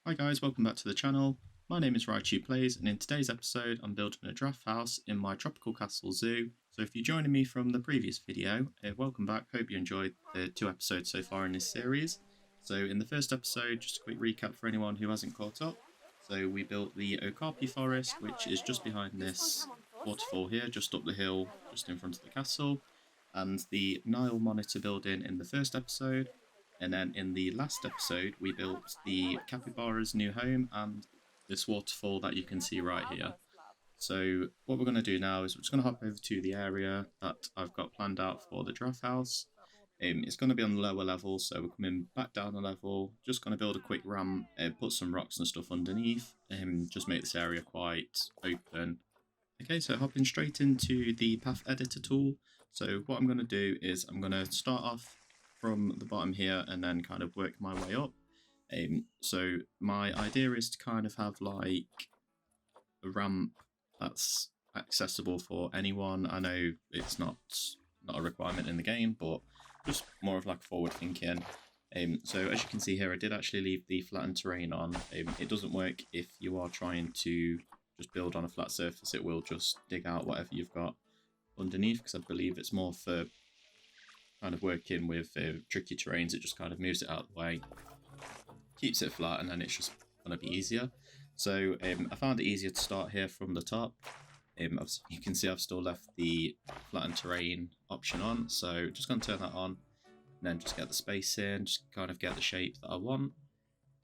Hi guys, welcome back to the channel. My name is Raichu Plays, and in today's episode I'm building a giraffe house in my tropical castle zoo. So if you're joining me from the previous video, welcome back. Hope you enjoyed the 2 episodes so far in this series. So in the first episode, just a quick recap for anyone who hasn't caught up. So we built the Okapi forest, which is just behind this waterfall here, just up the hill, just in front of the castle, and the Nile monitor building in the first episode. And then in the last episode, we built the capybara's new home and this waterfall that you can see right here. So what we're going to do now is we're just going to hop over to the area that I've got planned out for the giraffe house. It's going to be on the lower level, so we're coming back down a level, just going to build a quick ramp, put some rocks and stuff underneath, and just make this area quite open. Okay, so hopping straight into the path editor tool. So what I'm going to do is I'm going to start off from the bottom here and then kind of work my way up. So my idea is to kind of have like a ramp that's accessible for anyone. I know it's not a requirement in the game, but just more of like forward thinking. So as you can see here, I did actually leave the flattened terrain on. It doesn't work if you are trying to just build on a flat surface. It will just dig out whatever you've got underneath, because I believe it's more for kind of working with tricky terrains. It just kind of moves it out of the way, keeps it flat, and then it's just going to be easier. So I found it easier to start here from the top. You can see I've still left the flattened terrain option on, so just going to turn that on, and then just get the space in, just kind of get the shape that I want.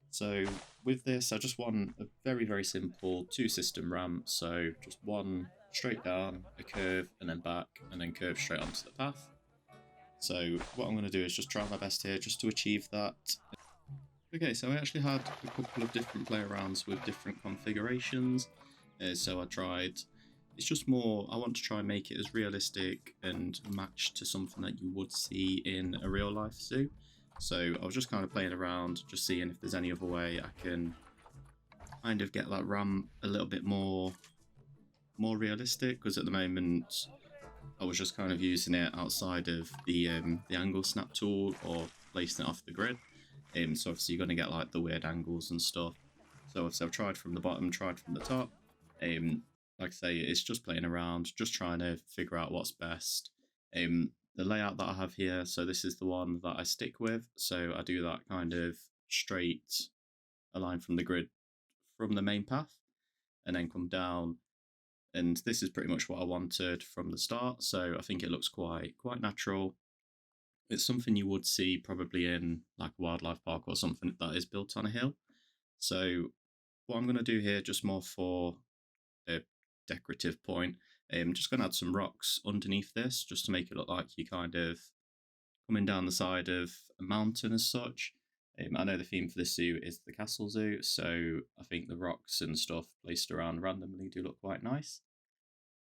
So with this, I just want a very, very simple 2-system ramp, so just one straight down, a curve, and then back, and then curve straight onto the path. So what I'm going to do is just try my best here just to achieve that. Okay, so I actually had a couple of different play arounds with different configurations. So I tried, it's just more, I want to try and make it as realistic and match to something that you would see in a real life zoo. So I was just kind of playing around, just seeing if there's any other way I can kind of get that ramp a little bit more realistic, because at the moment I was just kind of using it outside of the angle snap tool or placing it off the grid. So obviously you're going to get like the weird angles and stuff. So obviously I've tried from the bottom, tried from the top. Like I say, it's just playing around, just trying to figure out what's best. The layout that I have here, so this is the one that I stick with. So I do that kind of straight, a line from the grid from the main path, and then come down. And this is pretty much what I wanted from the start, so I think it looks quite natural. It's something you would see probably in like a wildlife park or something that is built on a hill. So what I'm going to do here, just more for a decorative point, I'm just going to add some rocks underneath this, just to make it look like you're kind of coming down the side of a mountain as such. I know the theme for this zoo is the castle zoo, so I think the rocks and stuff placed around randomly do look quite nice.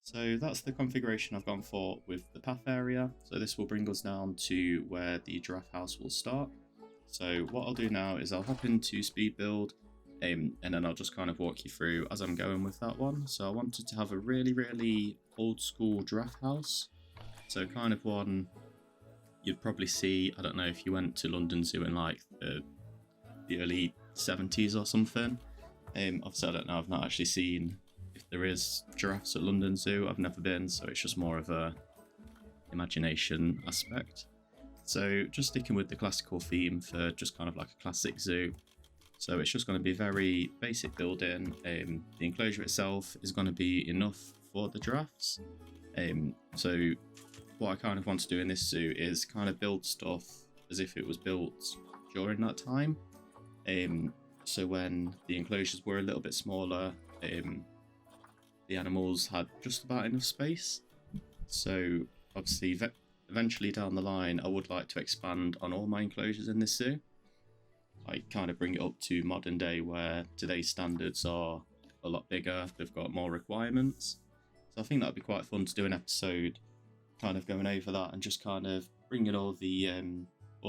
So that's the configuration I've gone for with the path area. So this will bring us down to where the giraffe house will start. So what I'll do now is I'll hop into speed build, and then I'll just kind of walk you through as I'm going with that one. So I wanted to have a really, really old school giraffe house. So kind of one you'd probably see, I don't know, if you went to London Zoo in like the early 70s or something. Obviously I don't know, I've not actually seen if there is giraffes at London Zoo. I've never been, so it's just more of a imagination aspect. So just sticking with the classical theme for just kind of like a classic zoo. So it's just going to be very basic building. The enclosure itself is going to be enough for the giraffes. So what I kind of want to do in this zoo is kind of build stuff as if it was built during that time. So when the enclosures were a little bit smaller, the animals had just about enough space. So obviously eventually down the line I would like to expand on all my enclosures in this zoo. Like kind of bring it up to modern day, where today's standards are a lot bigger, they've got more requirements. So I think that'd be quite fun to do an episode kind of going over that and just kind of bringing all the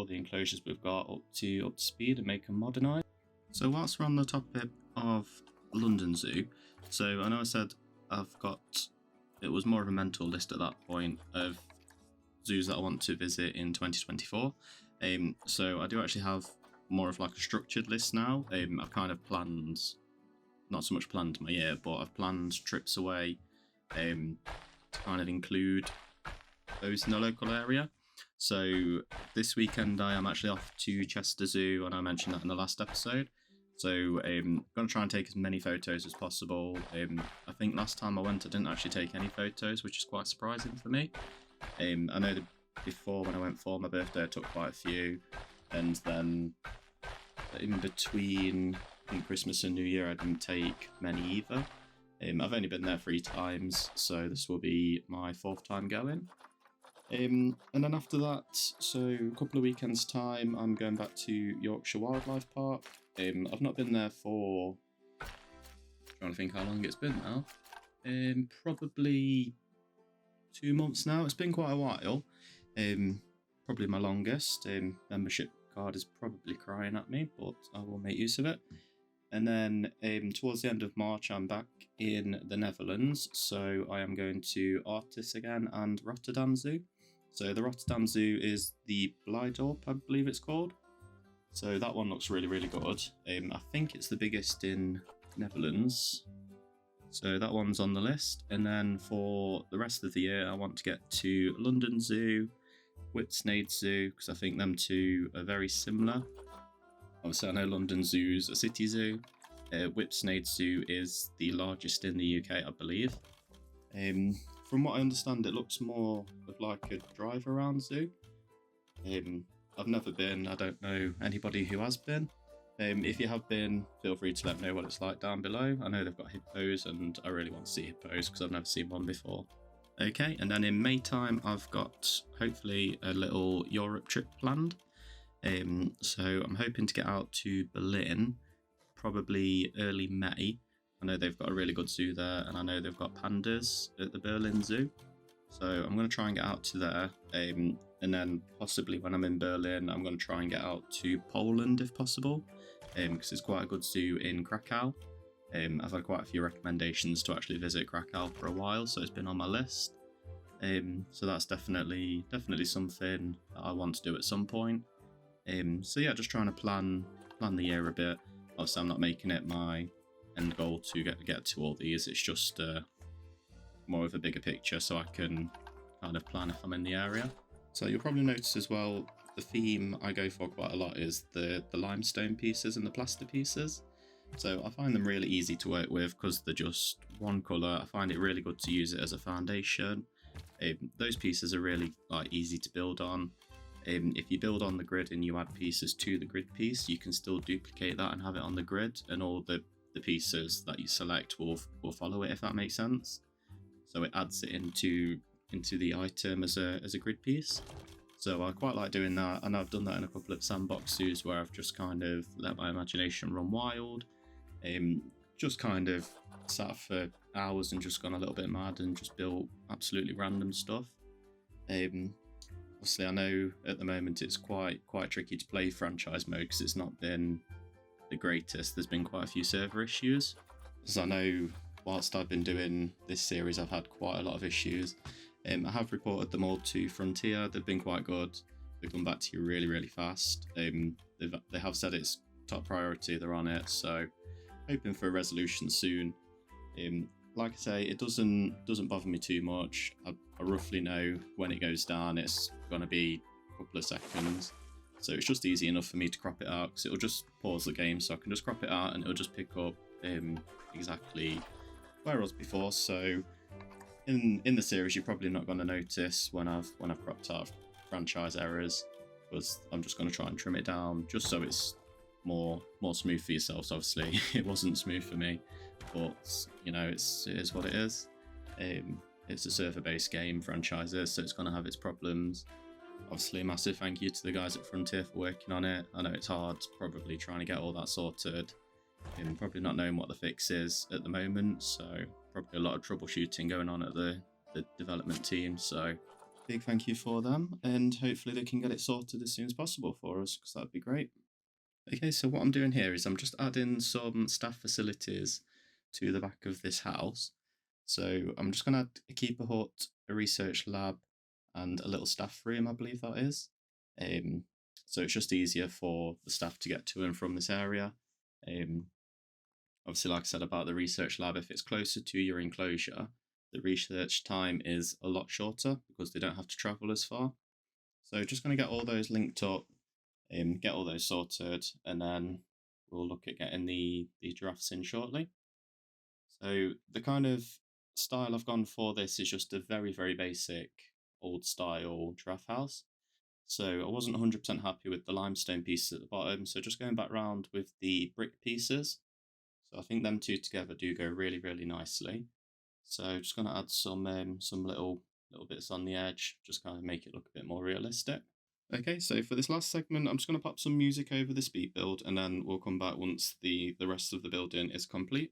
enclosures we've got up to speed and make them modernized. So whilst we're on the topic of London Zoo, so I know I said it was more of a mental list at that point of zoos that I want to visit in 2024. So I do actually have more of like a structured list now. I've kind of planned, not so much planned my year, but I've planned trips away to kind of include those in the local area. So this weekend I am actually off to Chester Zoo, and I mentioned that in the last episode. So I'm going to try and take as many photos as possible. I think last time I went I didn't actually take any photos, which is quite surprising for me. I know that before, when I went for my birthday, I took quite a few, and then in between, I think, Christmas and New Year I didn't take many either. I've only been there 3 times, so this will be my 4th time going. And then after that, so a couple of weekends time, I'm going back to Yorkshire Wildlife Park. I've not been there for, trying to think how long it's been now. Probably 2 months now. It's been quite a while. Probably my longest. Membership card is probably crying at me, but I will make use of it. And then towards the end of March, I'm back in the Netherlands. So I am going to Artis again and Rotterdam Zoo. So the Rotterdam Zoo is the Blijdorp, I believe it's called. So that one looks really, really good. I think it's the biggest in Netherlands. So that one's on the list. And then for the rest of the year, I want to get to London Zoo, Whipsnade Zoo, because I think them two are very similar. Obviously, I know London Zoo's a city zoo. Whipsnade Zoo is the largest in the UK, I believe. From what I understand, it looks more of like a drive-around zoo. I've never been. I don't know anybody who has been. If you have been, feel free to let me know what it's like down below. I know they've got hippos, and I really want to see hippos because I've never seen one before. Okay, and then in May time, I've got hopefully a little Europe trip planned. So I'm hoping to get out to Berlin, probably early May. I know they've got a really good zoo there, and I know they've got pandas at the Berlin Zoo. So I'm going to try and get out to there, and then possibly when I'm in Berlin, I'm going to try and get out to Poland if possible, because it's quite a good zoo in Krakow. I've had quite a few recommendations to actually visit Krakow for a while, so it's been on my list. So that's definitely something that I want to do at some point. So yeah, just trying to plan the year a bit. Obviously, I'm not making it my end goal to get to all these. It's just more of a bigger picture, so I can kind of plan if I'm in the area. So you'll probably notice as well, the theme I go for quite a lot is the limestone pieces and the plaster pieces. So I find them really easy to work with because they're just one colour. I find it really good to use it as a foundation. Those pieces are really easy to build on. If you build on the grid and you add pieces to the grid piece, you can still duplicate that and have it on the grid, and all the pieces that you select will follow it, if that makes sense. So it adds it into the item as a grid piece. So I quite like doing that, and I've done that in a couple of sandbox zoos where I've just kind of let my imagination run wild. Just kind of sat for hours and just gone a little bit mad and just built absolutely random stuff. Obviously, I know at the moment it's quite tricky to play franchise mode because it's not been the greatest. There's been quite a few server issues. As I know, whilst I've been doing this series, I've had quite a lot of issues. I have reported them all to Frontier. They've been quite good. They've come back to you really, really fast. They have said it's top priority. They're on it, so hoping for a resolution soon. Like I say, it doesn't bother me too much. I roughly know when it goes down. It's going to be a couple of seconds, so it's just easy enough for me to crop it out because it'll just pause the game, so I can just crop it out and it'll just pick up exactly where I was before. So in the series, you're probably not going to notice when I've cropped out franchise errors, because I'm just going to try and trim it down just so it's more smooth for yourselves. Obviously, it wasn't smooth for me, but you know, it is what it is. It's a server-based game, franchises, so it's going to have its problems. Obviously, a massive thank you to the guys at Frontier for working on it. I know it's hard, probably trying to get all that sorted, and probably not knowing what the fix is at the moment, so probably a lot of troubleshooting going on at the development team. So big thank you for them, and hopefully they can get it sorted as soon as possible for us, because that'd be great. Okay, so what I'm doing here is I'm just adding some staff facilities to the back of this house. So I'm just going to add a keeper hut, a research lab, and a little staff room, I believe that is. so it's just easier for the staff to get to and from this area. Obviously, like I said about the research lab, if it's closer to your enclosure, the research time is a lot shorter because they don't have to travel as far. So just going to get all those linked up, get all those sorted, and then we'll look at getting the giraffes in shortly. So the kind of style I've gone for this is just a very, very basic old style giraffe house. So I wasn't 100% happy with the limestone pieces at the bottom, so just going back round with the brick pieces. So I think them two together do go really, really nicely. So just going to add some little bits on the edge, just kind of make it look a bit more realistic. Okay, so for this last segment, I'm just going to pop some music over the speed build, and then we'll come back once the rest of the building is complete.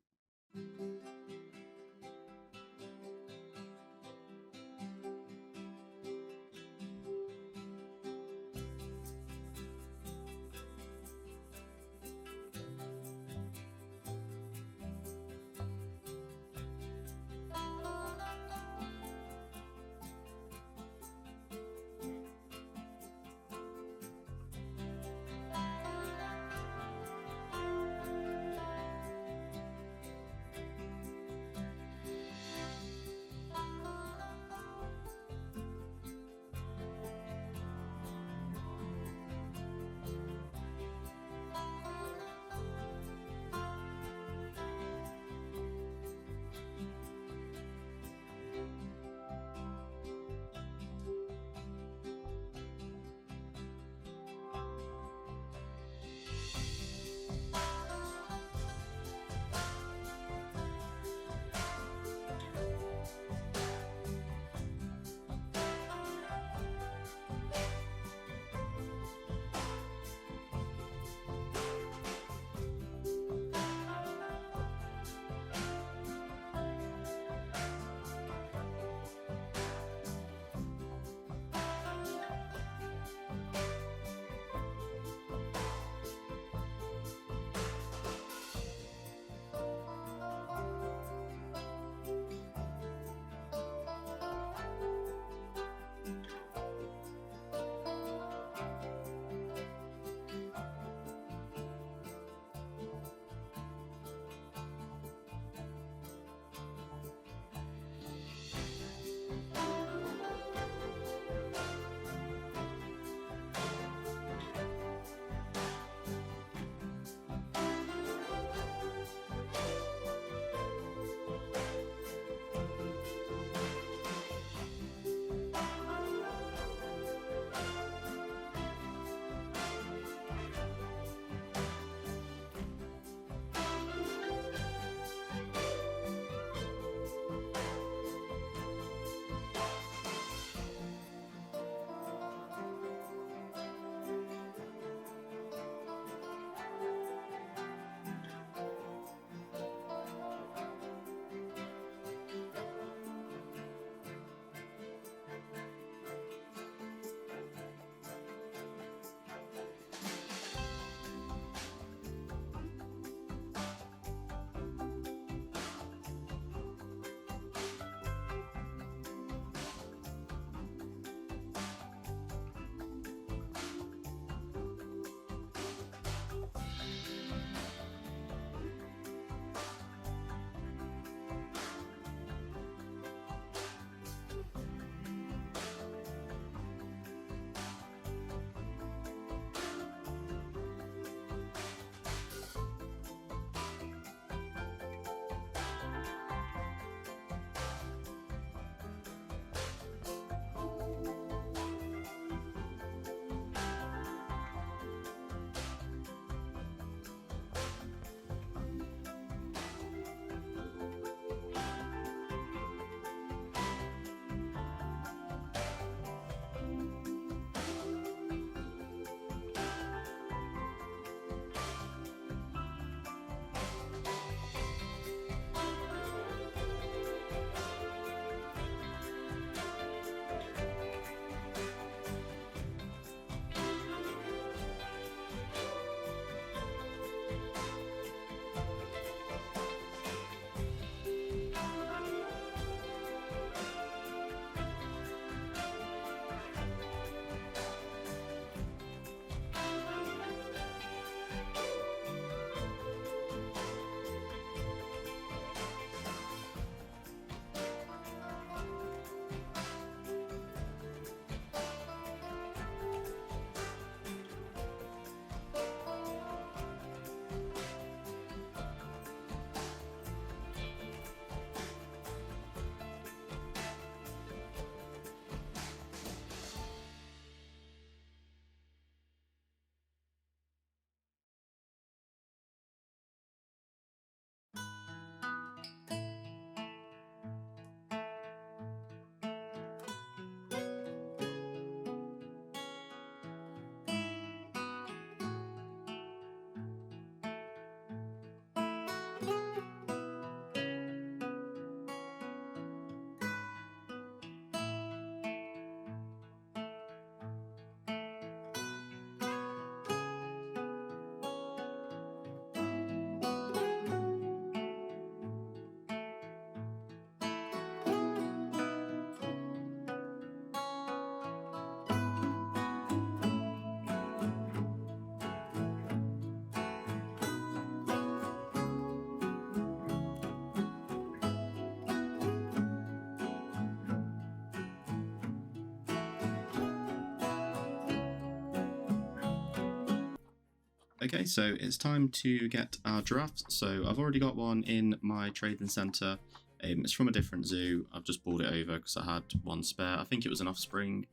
Okay, so it's time to get our giraffes. So I've already got one in my trading centre. It's from a different zoo. I've just brought it over because I had one spare. I think it was an offspring.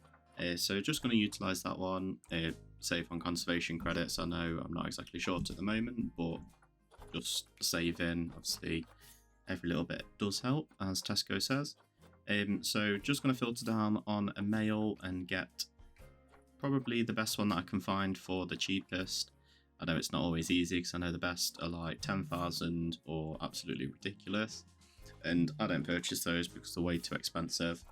So just going to utilise that one, save on conservation credits. I know I'm not exactly short at the moment, but just saving, obviously, every little bit does help, as Tesco says. So just going to filter down on a male and get probably the best one that I can find for the cheapest. I know it's not always easy because I know the best are like 10,000 or absolutely ridiculous, and I don't purchase those because they're way too expensive.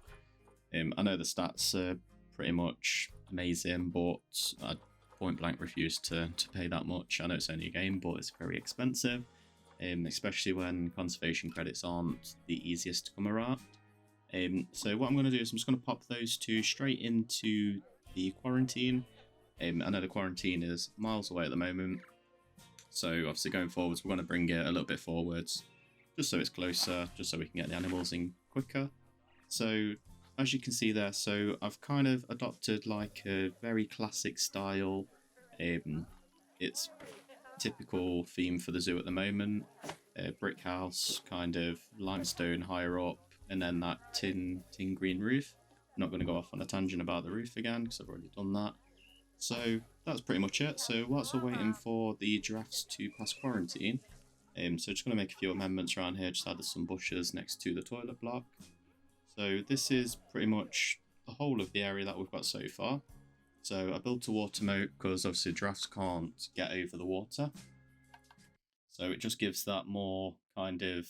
I know the stats are pretty much amazing, but I point blank refuse to pay that much. I know it's only a game, but it's very expensive, especially when conservation credits aren't the easiest to come around. So what I'm going to do is I'm just going to pop those two straight into the quarantine. I know the quarantine is miles away at the moment, so obviously going forwards we're going to bring it a little bit forwards, just so it's closer, just so we can get the animals in quicker. So as you can see there, so I've kind of adopted like a very classic style. It's typical theme for the zoo at the moment. Brick house, kind of limestone higher up, and then that tin green roof. I'm not going to go off on a tangent about the roof again because I've already done that. So that's pretty much it. So whilst we're waiting for the giraffes to pass quarantine, so just going to make a few amendments around here. Just added some bushes next to the toilet block. So this is pretty much the whole of the area that we've got so far. So I built a water moat because obviously giraffes can't get over the water. So it just gives that more kind of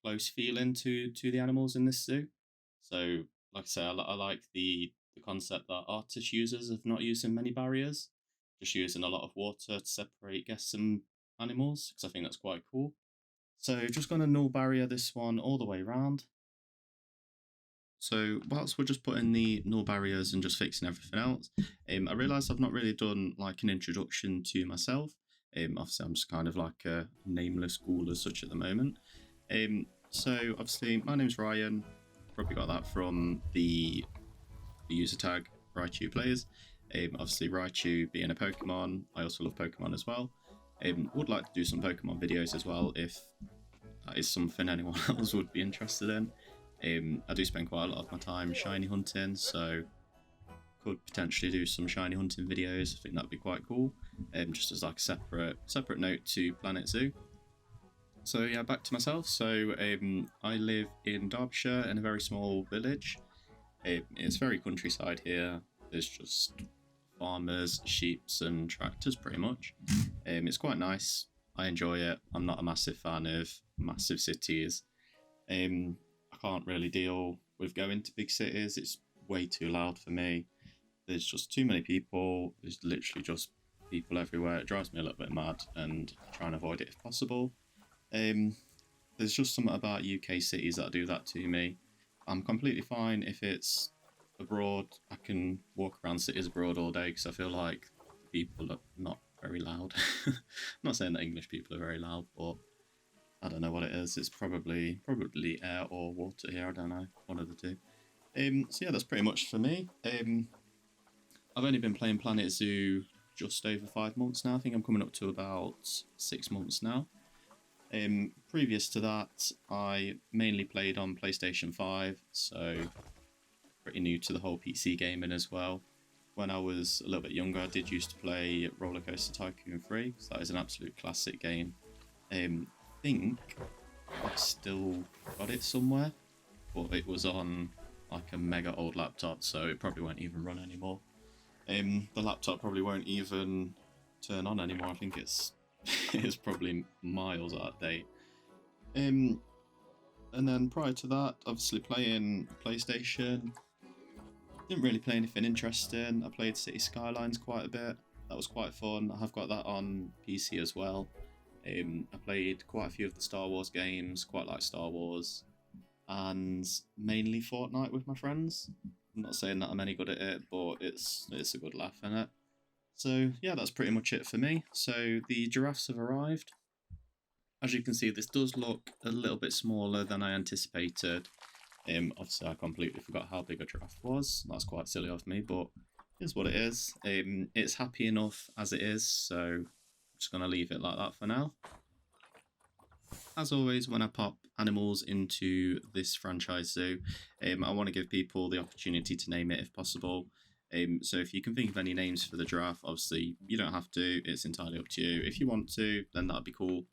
close feeling to the animals in this zoo. So like I say, I like the concept that artist uses of not using many barriers, just using a lot of water to separate guests and animals, because I think that's quite cool. So just going to null barrier this one all the way around. So whilst we're just putting the null barriers and just fixing everything else, I realised I've not really done like an introduction to myself. Obviously I'm just kind of like a nameless ghoul as such at the moment. So obviously my name's Ryan. Probably got that from the user tag Raichu Plays. Obviously Raichu being a Pokemon, I also love Pokemon as well. Would like to do some Pokemon videos as well if that is something anyone else would be interested in. I do spend quite a lot of my time shiny hunting, so could potentially do some shiny hunting videos. I think that'd be quite cool, just as like a separate note to Planet Zoo. So yeah, back to myself. So I live in Derbyshire in a very small village. It's very countryside here. There's just farmers, sheep and tractors pretty much. It's quite nice. I enjoy it. I'm not a massive fan of massive cities. I can't really deal with going to big cities. It's way too loud for me. There's just too many people. There's literally just people everywhere. It drives me a little bit mad, and I try and avoid it if possible. There's just something about UK cities that do that to me. I'm completely fine if it's abroad. I can walk around cities abroad all day because I feel like people are not very loud. I'm not saying that English people are very loud, but I don't know what it is. It's probably air or water here. I don't know, one of the two. So yeah, that's pretty much for me. I've only been playing Planet Zoo just over 5 months now. I think I'm coming up to about 6 months now. Previous to that, I mainly played on PlayStation 5, so pretty new to the whole PC gaming as well. When I was a little bit younger, I did used to play Roller Coaster Tycoon 3, because that is an absolute classic game. I think I've still got it somewhere, but it was on like a mega old laptop, so it probably won't even run anymore. The laptop probably won't even turn on anymore. I think it's it's probably miles out of date. And then prior to that, obviously playing PlayStation. Didn't really play anything interesting. I played City Skylines quite a bit. That was quite fun. I have got that on PC as well. I played quite a few of the Star Wars games, quite like Star Wars, and mainly Fortnite with my friends. I'm not saying that I'm any good at it, but it's a good laugh in it. So yeah, that's pretty much it for me. So the giraffes have arrived. As you can see, this does look a little bit smaller than I anticipated. Obviously I completely forgot how big a giraffe was. That's quite silly of me, but is what it is. It's happy enough as it is, so I'm just going to leave it like that for now. As always, when I pop animals into this franchise zoo, I want to give people the opportunity to name it if possible. So if you can think of any names for the giraffe, obviously you don't have to, it's entirely up to you. If you want to, then that'd be cool.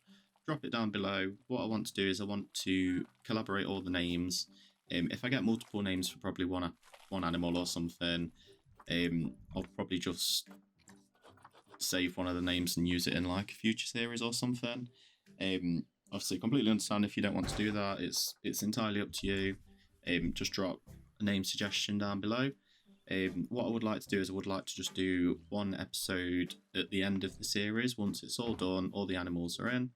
Drop it down below. What I want to do is I want to collaborate all the names. If I get multiple names for probably one animal or something, I'll probably just save one of the names and use it in like a future series or something. Obviously, completely understand if you don't want to do that. It's entirely up to you. Just drop a name suggestion down below. What I would like to do is I would like to just do one episode at the end of the series once it's all done, all the animals are in.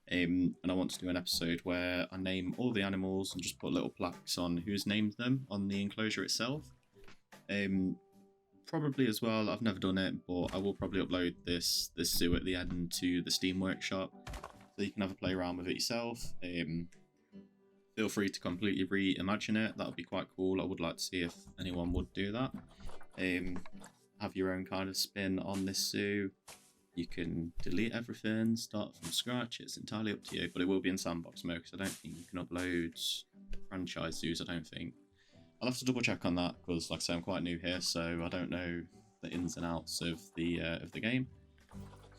And I want to do an episode where I name all the animals and just put little plaques on who's named them on the enclosure itself. Probably as well, I've never done it, but I will probably upload this zoo at the end to the Steam Workshop, so you can have a play around with it yourself. Feel free to completely reimagine it, that would be quite cool. I would like to see if anyone would do that. Have your own kind of spin on this zoo. You can delete everything, start from scratch, it's entirely up to you, but it will be in sandbox mode because I don't think you can upload franchise zoos, I don't think. I'll have to double check on that because, like I say, I'm quite new here, so I don't know the ins and outs of the game.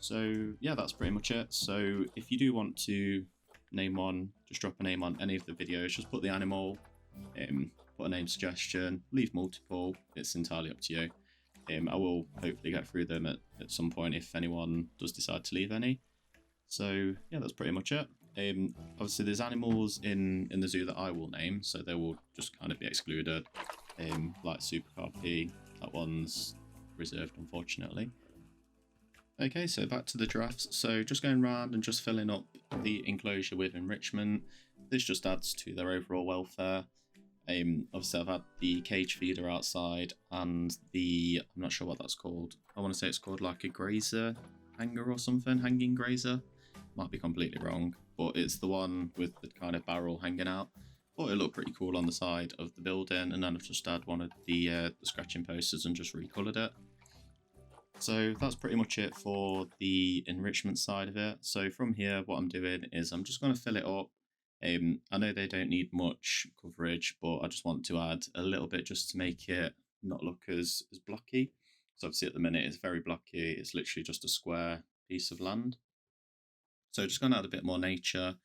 So yeah, that's pretty much it. So if you do want to name one, just drop a name on any of the videos. Just put the animal, put a name suggestion, leave multiple. It's entirely up to you. I will hopefully get through them at some point if anyone does decide to leave any. So yeah, that's pretty much it. Obviously there's animals in the zoo that I will name, so they will just kind of be excluded. Like Super Carpy, that one's reserved unfortunately. Okay, so back to the giraffes. So just going around and just filling up the enclosure with enrichment. This just adds to their overall welfare. Obviously I've had the cage feeder outside and the, I'm not sure what that's called. I want to say it's called like a grazer hanger or something, hanging grazer. Might be completely wrong, but it's the one with the kind of barrel hanging out. Thought it looked pretty cool on the side of the building, and then I've just had one of the scratching posters and just recoloured it. So that's pretty much it for the enrichment side of it. So from here, what I'm doing is I'm just going to fill it up. I know they don't need much coverage, but I just want to add a little bit just to make it not look as blocky. So obviously at the minute it's very blocky, it's literally just a square piece of land. So just going to add a bit more nature,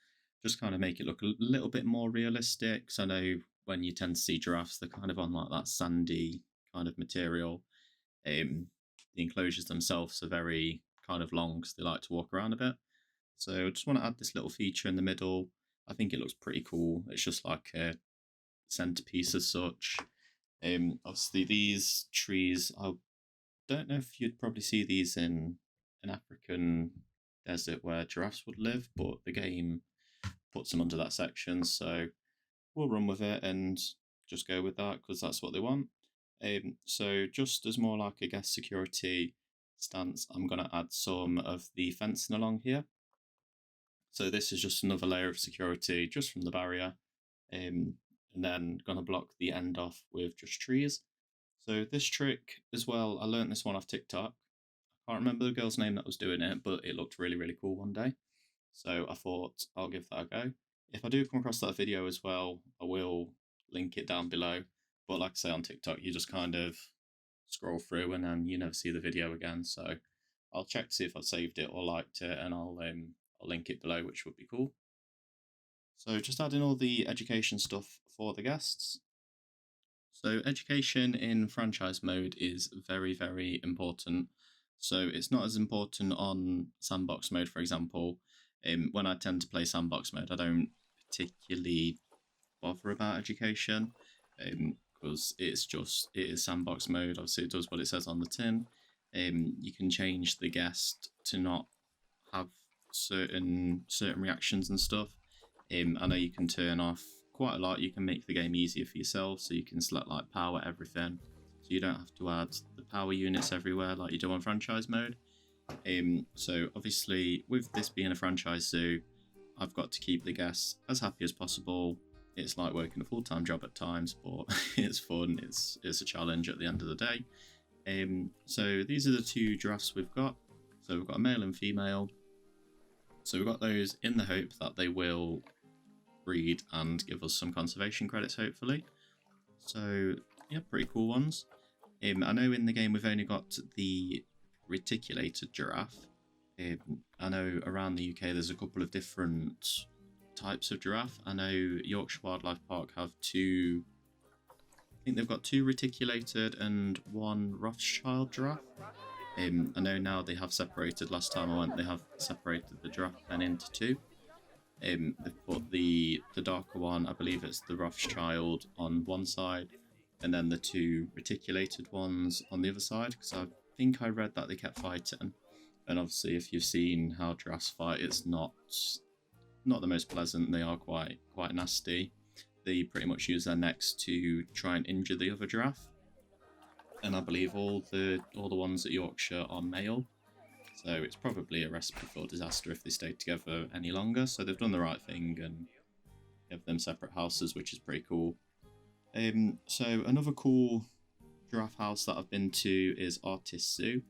just kind of make it look a little bit more realistic. Because I know when you tend to see giraffes, they're kind of on like that sandy kind of material. The enclosures themselves are very kind of long because they like to walk around a bit. So I just want to add this little feature in the middle. I think it looks pretty cool. It's just like a centerpiece as such. Obviously these trees, I don't know if you'd probably see these in an African desert where giraffes would live, but the game puts them under that section, so we'll run with it and just go with that because that's what they want. So just as more like a guest security stance, I'm going to add some of the fencing along here. So this is just another layer of security just from the barrier, and then going to block the end off with just trees. So this trick as well, I learned this one off TikTok. I can't remember the girl's name that was doing it, but it looked really, really cool one day. So I thought I'll give that a go. If I do come across that video as well, I will link it down below. But like I say, on TikTok, you just kind of scroll through and then you never see the video again. So I'll check to see if I've saved it or liked it, and I'll link it below, which would be cool. So just adding all the education stuff for the guests. So education in franchise mode is very, very important. So it's not as important on sandbox mode, for example. When I tend to play sandbox mode, I don't particularly bother about education because it is sandbox mode. Obviously, it does what it says on the tin. You can change the guest to not have certain reactions and stuff. I know you can turn off quite a lot. You can make the game easier for yourself, so you can select like power everything, so you don't have to add the power units everywhere like you do on franchise mode. So obviously with this being a franchise zoo, I've got to keep the guests as happy as possible. It's like working a full-time job at times, but it's fun, it's a challenge at the end of the day. So these are the two giraffes we've got. So we've got a male and female. So we've got those in the hope that they will breed and give us some conservation credits, hopefully. So yeah, pretty cool ones. I know in the game we've only got the reticulated giraffe. I know around the UK there's a couple of different types of giraffe. I know Yorkshire Wildlife Park have two. I think they've got two reticulated and one Rothschild giraffe. I know now they have separated. Last time I went, they have separated the giraffe pen into two. They've put the darker one, I believe it's the Rothschild, on one side, and then the two reticulated ones on the other side, because I think I read that they kept fighting. And obviously if you've seen how giraffes fight, it's not the most pleasant. They are quite nasty. They pretty much use their necks to try and injure the other giraffe. And I believe all the ones at Yorkshire are male. So it's probably a recipe for disaster if they stay together any longer. So they've done the right thing and give them separate houses, which is pretty cool. So another cool giraffe house that I've been to is Artist Zoo.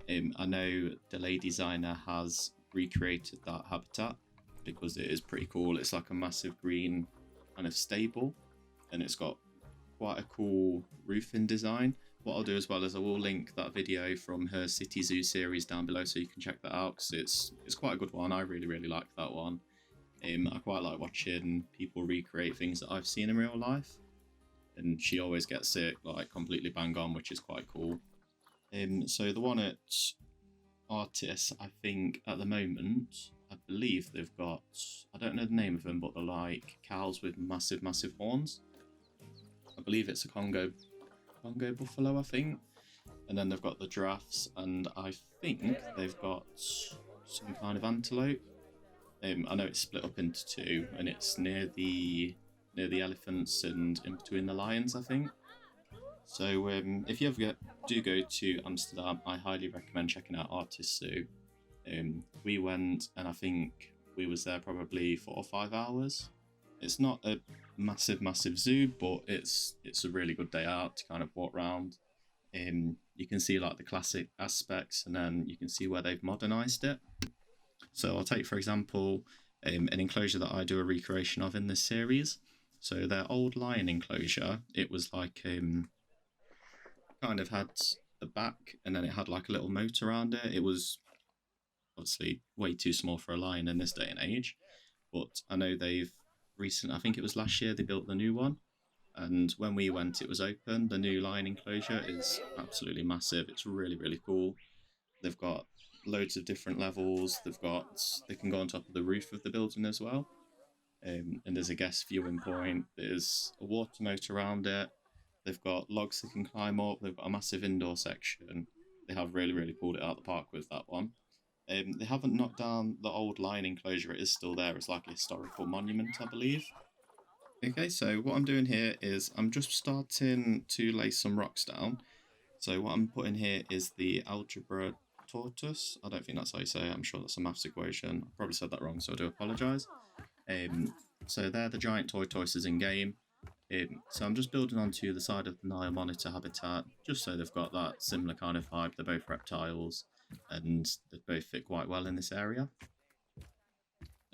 I know the designer has recreated that habitat because it is pretty cool. It's like a massive green kind of stable, and it's got quite a cool roofing design. What I'll do as well is I will link that video from her City Zoo series down below so you can check that out, because it's quite a good one. I really like that one. I quite like watching people recreate things that I've seen in real life, and she always gets it like completely bang on, which is quite cool. So the one at Artis, I think at the moment, I believe they've got, I don't know the name of them, but they're like cows with massive horns. I believe it's a Congo buffalo, I think. And then they've got the giraffes, and I think they've got some kind of antelope. I know it's split up into two, and it's near the elephants and in between the lions, I think. So if you ever do go to Amsterdam, I highly recommend checking out Artist Zoo. We went, and I think we was there probably 4 or 5 hours. It's not a massive zoo, but it's a really good day out to kind of walk around. You can see like the classic aspects, and then you can see where they've modernized it. So I'll take, for example, an enclosure that I do a recreation of in this series. So their old lion enclosure, it was like kind of had the back, and then it had like a little moat around it. It was obviously way too small for a lion in this day and age, but I know they've I think it was last year, they built the new one, and when we went it was open. The new lion enclosure is absolutely massive. It's really cool. They've got loads of different levels. They can go on top of the roof of the building as well, and there's a guest viewing point. There's a water moat around it. They've got logs they can climb up. They've got a massive indoor section. They have really pulled it out of the park with that one. They haven't knocked down the old lion enclosure. It is still there. It's like a historical monument, I believe. Okay, so what I'm doing here is I'm just starting to lay some rocks down. So what I'm putting here is the algebra tortoise. I don't think that's how you say it. I'm sure that's a maths equation. I probably said that wrong, so I do apologise. So they're the giant tortoises in game. So I'm just building onto the side of the Nile monitor habitat, just so they've got that similar kind of vibe. They're both reptiles, and they both fit quite well in this area.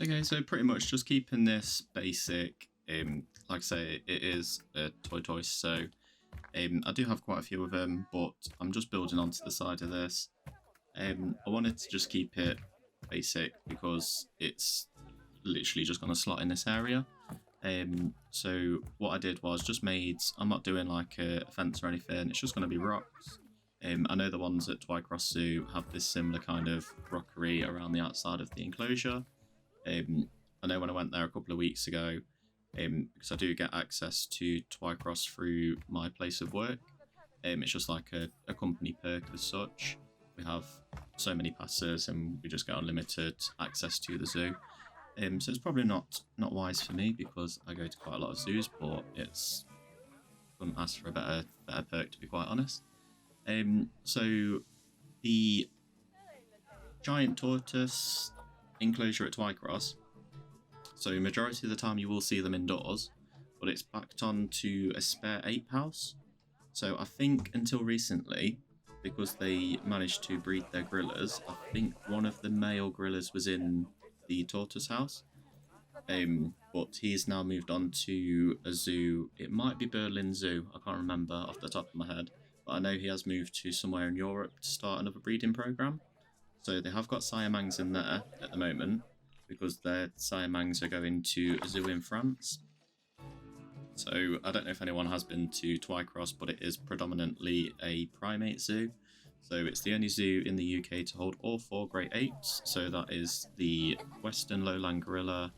Okay, so pretty much just keeping this basic. Like I say, it is a tortoise, so I do have quite a few of them, but I'm just building onto the side of this. I wanted to just keep it basic because it's literally just going to slot in this area. So what I did was just I'm not doing like a fence or anything, it's just going to be rocks. I know the ones at Twycross Zoo have this similar kind of rockery around the outside of the enclosure. I know when I went there a couple of weeks ago, because I do get access to Twycross through my place of work. It's just like a company perk as such. We have so many passes and we just get unlimited access to the zoo. So it's probably not wise for me because I go to quite a lot of zoos, but couldn't ask for a better perk, to be quite honest. So the giant tortoise enclosure at Twycross, so majority of the time you will see them indoors, but it's backed onto a spare ape house. So I think until recently, because they managed to breed their gorillas. I think one of the male gorillas was in the tortoise house, but he's now moved on to a zoo. It might be Berlin Zoo, I can't remember off the top of my head, but I know he has moved to somewhere in Europe to start another breeding program. So they have got Siamangs in there at the moment, because their Siamangs are going to a zoo in France. So I don't know if anyone has been to Twycross, but it is predominantly a primate zoo. So it's the only zoo in the UK to hold all 4 great apes. So that is the Western lowland gorilla,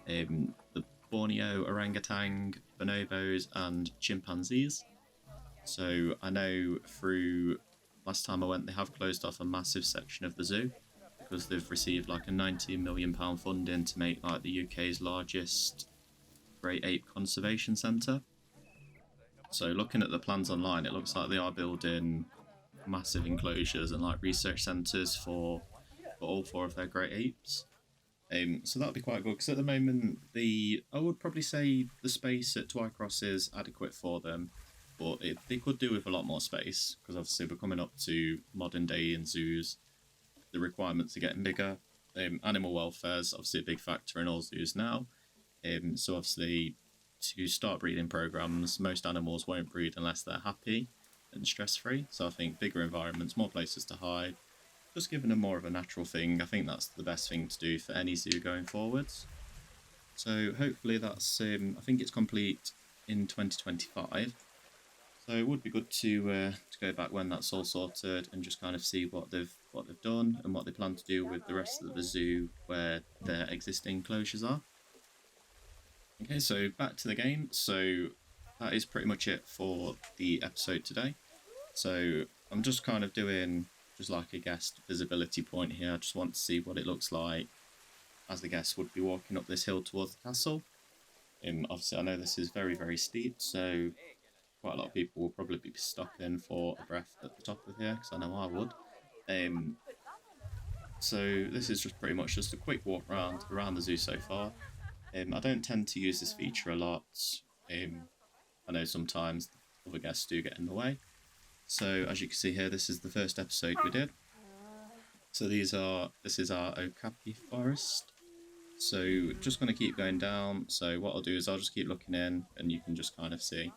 the Borneo orangutan, bonobos, and chimpanzees. So I know through last time I went, they have closed off a massive section of the zoo because they've received like a £90 million funding to make like the UK's largest great ape conservation centre. So looking at the plans online, it looks like they are building massive enclosures and like research centres for all 4 of their great apes. So that'll be quite good, because at the moment I would probably say the space at Twycross is adequate for them, but they could do with a lot more space, because obviously we're coming up to modern day in zoos. The requirements are getting bigger. Animal welfare is obviously a big factor in all zoos now. So obviously, to start breeding programs, most animals won't breed unless they're happy and stress-free. So I think bigger environments, more places to hide, just giving them more of a natural thing. I think that's the best thing to do for any zoo going forwards. So hopefully that's, I think it's complete in 2025. So it would be good to go back when that's all sorted and just kind of see what they've done and what they plan to do with the rest of the zoo where their existing closures are. Okay, so back to the game. So that is pretty much it for the episode today. So I'm just kind of doing just like a guest visibility point here. I just want to see what it looks like as the guests would be walking up this hill towards the castle. Obviously I know this is very, very steep, so quite a lot of people will probably be stopping for a breath at the top of here, because I know I would. So this is just pretty much just a quick walk around the zoo so far. I don't tend to use this feature a lot. I know sometimes other guests do get in the way. So as you can see here, this is the first episode we did. So this is our Okapi forest. So just going to keep going down. So what I'll do is I'll just keep looking in and you can just kind of see.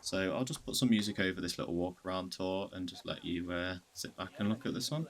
So I'll just put some music over this little walk around tour and just let you sit back and look at this one.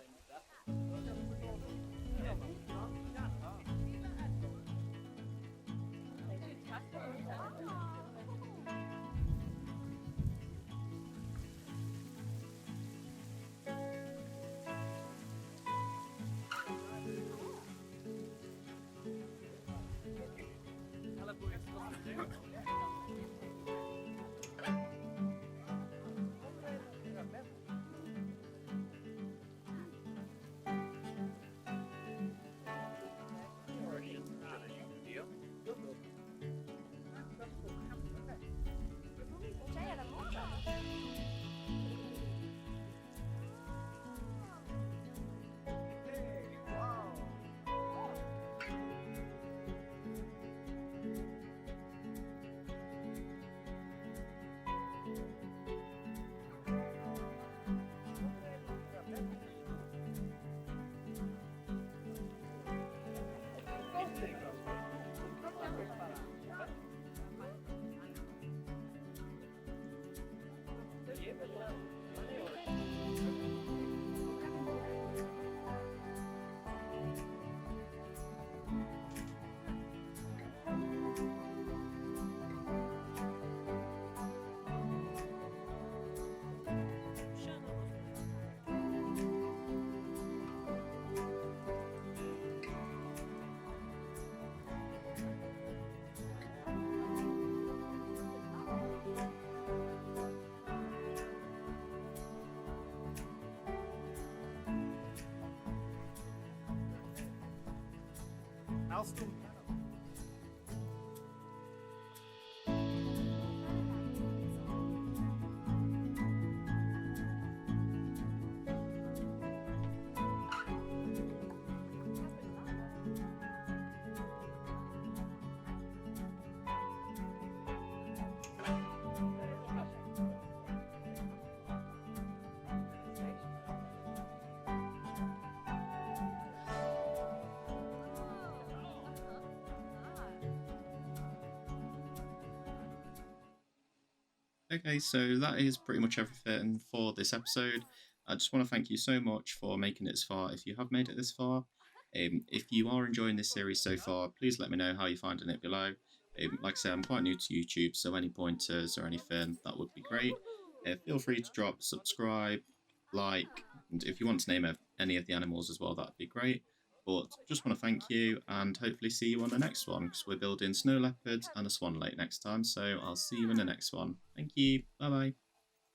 Alston. Okay, so that is pretty much everything for this episode. I just want to thank you so much for making it this far. If you have made it this far, if you are enjoying this series so far, please let me know how you're finding it below. Like I said, I'm quite new to YouTube, so any pointers or anything, that would be great. Feel free to drop subscribe, like, and if you want to name any of the animals as well, that'd be great. But just want to thank you and hopefully see you on the next one because we're building snow leopards and a swan lake next time. So I'll see you in the next one. Thank you. Bye bye.